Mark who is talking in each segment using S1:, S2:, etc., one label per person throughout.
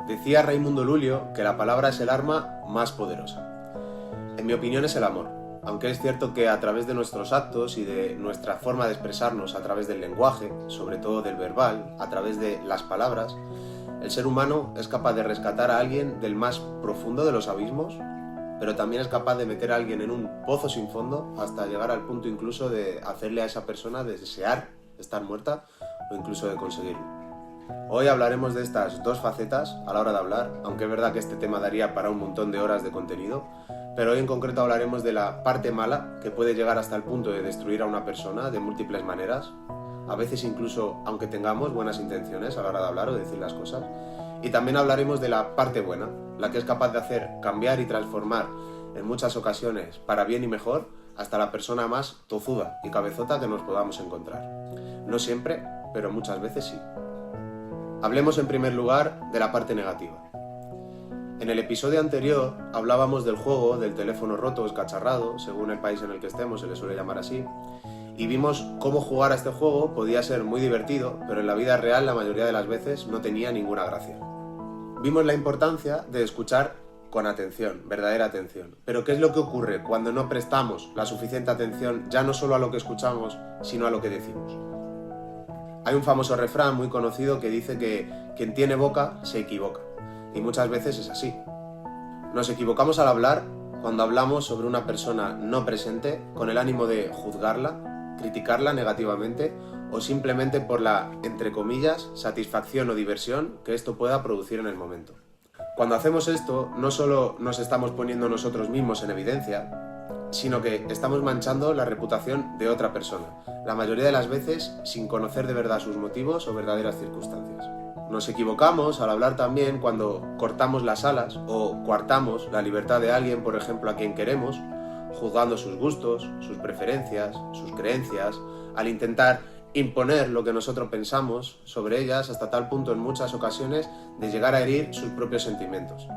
S1: Decía Raimundo Lulio que la palabra es el arma más poderosa. En mi opinión es el amor, aunque es cierto que a través de nuestros actos y de nuestra forma de expresarnos a través del lenguaje, sobre todo del verbal, a través de las palabras, el ser humano es capaz de rescatar a alguien del más profundo de los abismos, pero también es capaz de meter a alguien en un pozo sin fondo hasta llegar al punto incluso de hacerle a esa persona desear estar muerta o incluso de conseguirlo. Hoy hablaremos de estas dos facetas a la hora de hablar, aunque es verdad que este tema daría para un montón de horas de contenido, pero hoy en concreto hablaremos de la parte mala que puede llegar hasta el punto de destruir a una persona de múltiples maneras, a veces incluso aunque tengamos buenas intenciones a la hora de hablar o decir las cosas, y también hablaremos de la parte buena, la que es capaz de hacer cambiar y transformar en muchas ocasiones para bien y mejor hasta la persona más tozuda y cabezota que nos podamos encontrar. No siempre, pero muchas veces sí. Hablemos en primer lugar de la parte negativa. En el episodio anterior hablábamos del juego del teléfono roto o escacharrado, según el país en el que estemos se le suele llamar así, y vimos cómo jugar a este juego podía ser muy divertido, pero en la vida real la mayoría de las veces no tenía ninguna gracia. Vimos la importancia de escuchar con atención, verdadera atención. Pero ¿qué es lo que ocurre cuando no prestamos la suficiente atención ya no solo a lo que escuchamos, sino a lo que decimos? Hay un famoso refrán muy conocido que dice que quien tiene boca se equivoca, y muchas veces es así. Nos equivocamos al hablar cuando hablamos sobre una persona no presente con el ánimo de juzgarla, criticarla negativamente o simplemente por la, entre comillas, satisfacción o diversión que esto pueda producir en el momento. Cuando hacemos esto, no solo nos estamos poniendo nosotros mismos en evidencia, sino que estamos manchando la reputación de otra persona, la mayoría de las veces sin conocer de verdad sus motivos o verdaderas circunstancias. Nos equivocamos al hablar también cuando cortamos las alas o coartamos la libertad de alguien, por ejemplo, a quien queremos, juzgando sus gustos, sus preferencias, sus creencias, al intentar imponer lo que nosotros pensamos sobre ellas hasta tal punto en muchas ocasiones de llegar a herir sus propios sentimientos.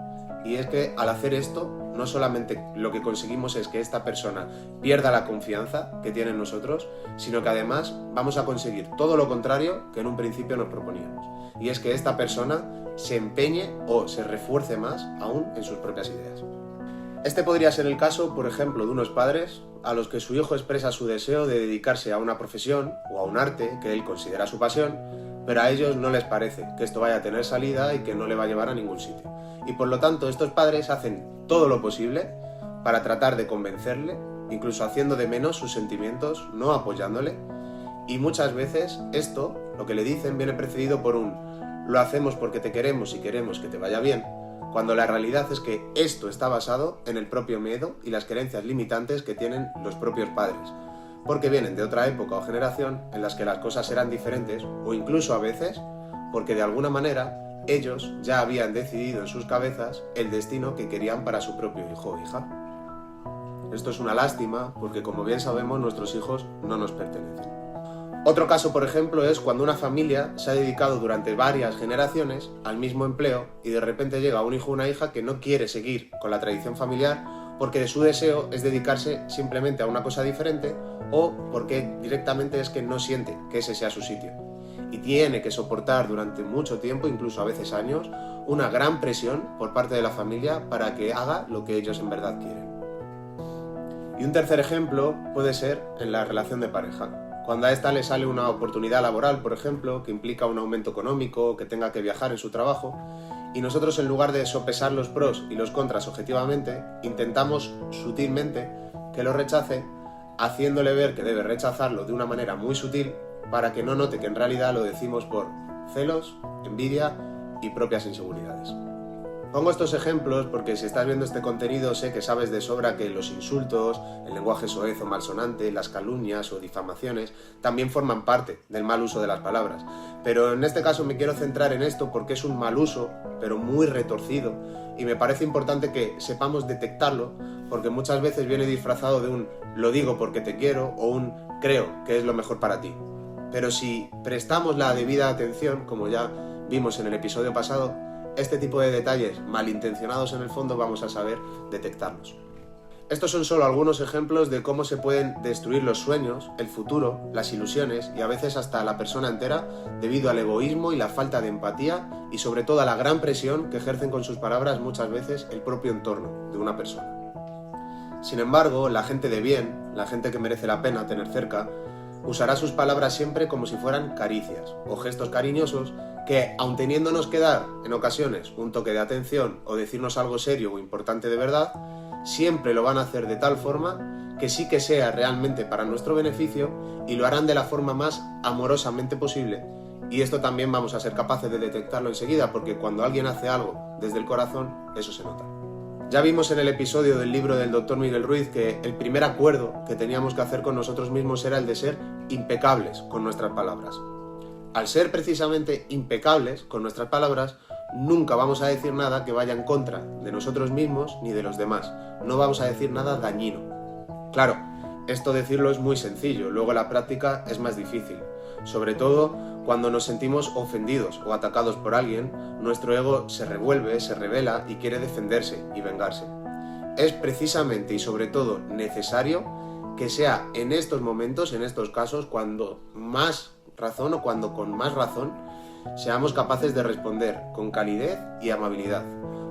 S1: Y es que al hacer esto, no solamente lo que conseguimos es que esta persona pierda la confianza que tiene en nosotros, sino que además vamos a conseguir todo lo contrario que en un principio nos proponíamos. Y es que esta persona se empeñe o se refuerce más aún en sus propias ideas. Este podría ser el caso, por ejemplo, de unos padres a los que su hijo expresa su deseo de dedicarse a una profesión o a un arte que él considera su pasión, pero a ellos no les parece que esto vaya a tener salida y que no le va a llevar a ningún sitio. Y por lo tanto, estos padres hacen todo lo posible para tratar de convencerle, incluso haciendo de menos sus sentimientos, no apoyándole. Y muchas veces esto, lo que le dicen, viene precedido por un «lo hacemos porque te queremos y queremos que te vaya bien», cuando la realidad es que esto está basado en el propio miedo y las creencias limitantes que tienen los propios padres, porque vienen de otra época o generación en las que las cosas eran diferentes, o incluso a veces porque de alguna manera ellos ya habían decidido en sus cabezas el destino que querían para su propio hijo o hija. Esto es una lástima porque, como bien sabemos, nuestros hijos no nos pertenecen. Otro caso, por ejemplo, es cuando una familia se ha dedicado durante varias generaciones al mismo empleo y de repente llega un hijo o una hija que no quiere seguir con la tradición familiar porque su deseo es dedicarse simplemente a una cosa diferente o porque directamente es que no siente que ese sea su sitio. Y tiene que soportar durante mucho tiempo, incluso a veces años, una gran presión por parte de la familia para que haga lo que ellos en verdad quieren. Y un tercer ejemplo puede ser en la relación de pareja. Cuando a esta le sale una oportunidad laboral, por ejemplo, que implica un aumento económico, que tenga que viajar en su trabajo, y nosotros en lugar de sopesar los pros y los contras objetivamente, intentamos sutilmente que lo rechace, haciéndole ver que debe rechazarlo de una manera muy sutil para que no note que en realidad lo decimos por celos, envidia y propias inseguridades. Pongo estos ejemplos porque si estás viendo este contenido sé que sabes de sobra que los insultos, el lenguaje soez o malsonante, las calumnias o difamaciones también forman parte del mal uso de las palabras. Pero en este caso me quiero centrar en esto porque es un mal uso, pero muy retorcido, y me parece importante que sepamos detectarlo porque muchas veces viene disfrazado de un lo digo porque te quiero o un creo que es lo mejor para ti. Pero si prestamos la debida atención, como ya vimos en el episodio pasado, este tipo de detalles malintencionados en el fondo vamos a saber detectarlos. Estos son solo algunos ejemplos de cómo se pueden destruir los sueños, el futuro, las ilusiones y a veces hasta la persona entera debido al egoísmo y la falta de empatía y sobre todo a la gran presión que ejercen con sus palabras muchas veces el propio entorno de una persona. Sin embargo, la gente de bien, la gente que merece la pena tener cerca, usará sus palabras siempre como si fueran caricias o gestos cariñosos que, aun teniéndonos que dar en ocasiones un toque de atención o decirnos algo serio o importante de verdad, siempre lo van a hacer de tal forma que sí que sea realmente para nuestro beneficio y lo harán de la forma más amorosamente posible. Y esto también vamos a ser capaces de detectarlo enseguida, porque cuando alguien hace algo desde el corazón, eso se nota. Ya vimos en el episodio del libro del Dr. Miguel Ruiz que el primer acuerdo que teníamos que hacer con nosotros mismos era el de ser impecables con nuestras palabras. Al ser precisamente impecables con nuestras palabras, nunca vamos a decir nada que vaya en contra de nosotros mismos ni de los demás. No vamos a decir nada dañino. Claro, esto decirlo es muy sencillo, luego la práctica es más difícil. Sobre todo cuando nos sentimos ofendidos o atacados por alguien, nuestro ego se revuelve, se rebela y quiere defenderse y vengarse. Es precisamente y sobre todo necesario que sea en estos momentos, en estos casos, cuando más razón o cuando con más razón seamos capaces de responder con calidez y amabilidad.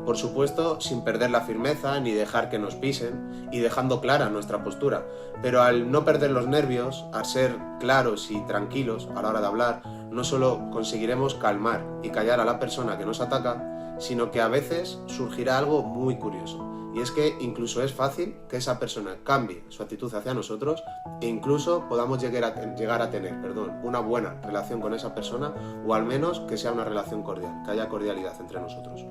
S1: Por supuesto, sin perder la firmeza ni dejar que nos pisen y dejando clara nuestra postura, pero al no perder los nervios, al ser claros y tranquilos a la hora de hablar, no solo conseguiremos calmar y callar a la persona que nos ataca, sino que a veces surgirá algo muy curioso. Y es que incluso es fácil que esa persona cambie su actitud hacia nosotros e incluso podamos llegar a tener una buena relación con esa persona, o al menos que sea una relación cordial, que haya cordialidad entre nosotros.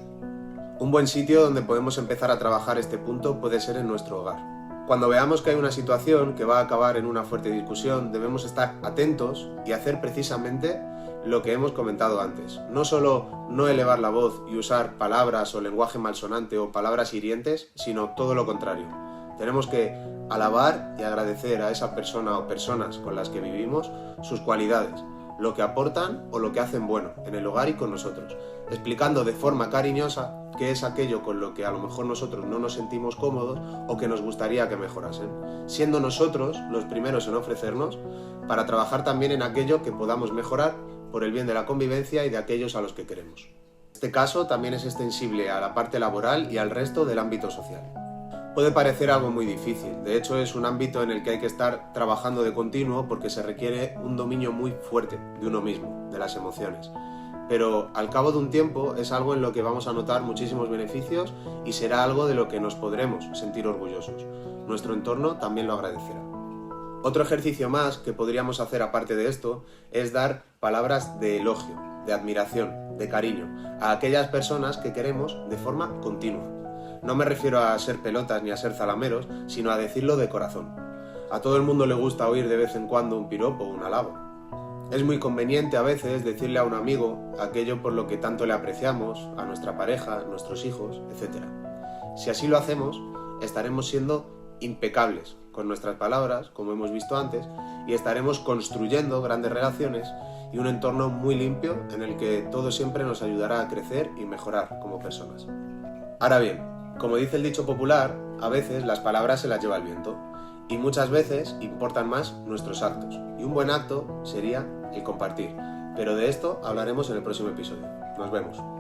S1: Un buen sitio donde podemos empezar a trabajar este punto puede ser en nuestro hogar. Cuando veamos que hay una situación que va a acabar en una fuerte discusión, debemos estar atentos y hacer precisamente lo que hemos comentado antes. No solo no elevar la voz y usar palabras o lenguaje malsonante o palabras hirientes, sino todo lo contrario. Tenemos que alabar y agradecer a esa persona o personas con las que vivimos sus cualidades, lo que aportan o lo que hacen bueno en el hogar y con nosotros, explicando de forma cariñosa qué es aquello con lo que a lo mejor nosotros no nos sentimos cómodos o que nos gustaría que mejorasen, siendo nosotros los primeros en ofrecernos para trabajar también en aquello que podamos mejorar por el bien de la convivencia y de aquellos a los que queremos. Este caso también es extensible a la parte laboral y al resto del ámbito social. Puede parecer algo muy difícil, de hecho es un ámbito en el que hay que estar trabajando de continuo porque se requiere un dominio muy fuerte de uno mismo, de las emociones. Pero al cabo de un tiempo es algo en lo que vamos a notar muchísimos beneficios y será algo de lo que nos podremos sentir orgullosos. Nuestro entorno también lo agradecerá. Otro ejercicio más que podríamos hacer aparte de esto es dar palabras de elogio, de admiración, de cariño a aquellas personas que queremos de forma continua. No me refiero a ser pelotas ni a ser zalameros, sino a decirlo de corazón. A todo el mundo le gusta oír de vez en cuando un piropo o un halago. Es muy conveniente a veces decirle a un amigo aquello por lo que tanto le apreciamos, a nuestra pareja, a nuestros hijos, etc. Si así lo hacemos, estaremos siendo impecables con nuestras palabras, como hemos visto antes, y estaremos construyendo grandes relaciones y un entorno muy limpio en el que todo siempre nos ayudará a crecer y mejorar como personas. Ahora bien, como dice el dicho popular, a veces las palabras se las lleva el viento y muchas veces importan más nuestros actos. Y un buen acto sería el compartir. Pero de esto hablaremos en el próximo episodio. Nos vemos.